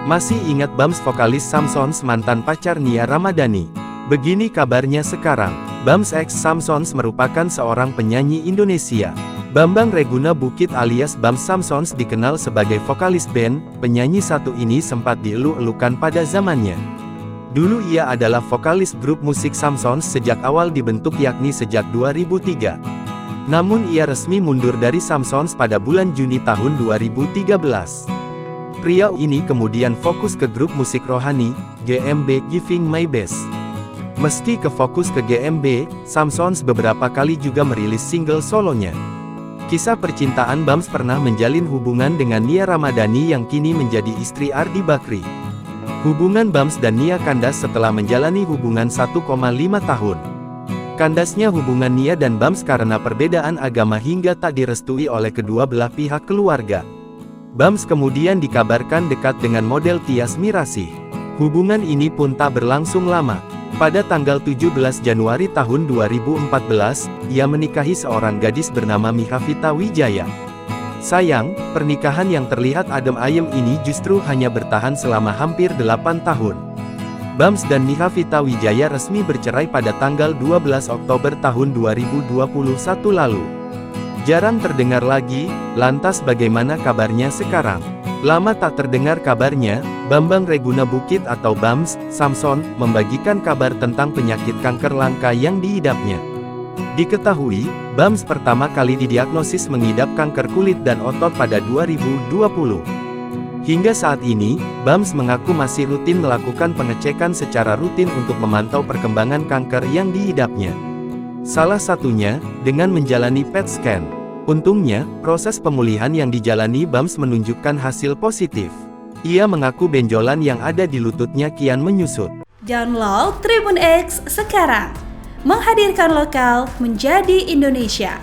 Masih ingat Bams vokalis Samsons mantan pacar Nia Ramadhani? Begini kabarnya sekarang, Bams X Samsons merupakan seorang penyanyi Indonesia. Bambang Reguna Bukit alias Bams Samsons dikenal sebagai vokalis band. Penyanyi satu ini sempat dielu-elukan pada zamannya. Dulu ia adalah vokalis grup musik Samsons sejak awal dibentuk yakni sejak 2003. Namun ia resmi mundur dari Samsons pada bulan Juni tahun 2013. Pria ini kemudian fokus ke grup musik rohani, GMB Giving My Best. Meski kefokus ke GMB, Samsons beberapa kali juga merilis single solonya. Kisah percintaan Bams pernah menjalin hubungan dengan Nia Ramadhani yang kini menjadi istri Ardi Bakri. Hubungan Bams dan Nia kandas setelah menjalani hubungan 1,5 tahun. Kandasnya hubungan Nia dan Bams karena perbedaan agama hingga tak direstui oleh kedua belah pihak keluarga. Bams kemudian dikabarkan dekat dengan model Tyas Mirasih. Hubungan ini pun tak berlangsung lama. Pada tanggal 17 Januari tahun 2014, ia menikahi seorang gadis bernama Mihavita Wijaya. Sayang, pernikahan yang terlihat adem ayem ini justru hanya bertahan selama hampir 8 tahun. Bams dan Mihavita Wijaya resmi bercerai pada tanggal 12 Oktober tahun 2021 lalu. Jarang terdengar lagi, lantas bagaimana kabarnya sekarang? Lama tak terdengar kabarnya, Bambang Reguna Bukit atau Bams Samson membagikan kabar tentang penyakit kanker langka yang diidapnya. Diketahui, Bams pertama kali didiagnosis mengidap kanker kulit dan otot pada 2020. Hingga saat ini, Bams mengaku masih rutin melakukan pengecekan secara rutin untuk memantau perkembangan kanker yang diidapnya. Salah satunya, dengan menjalani PET scan. Untungnya, proses pemulihan yang dijalani Bams menunjukkan hasil positif. Ia mengaku benjolan yang ada di lututnya kian menyusut. Download Tribun X sekarang, menghadirkan lokal menjadi Indonesia.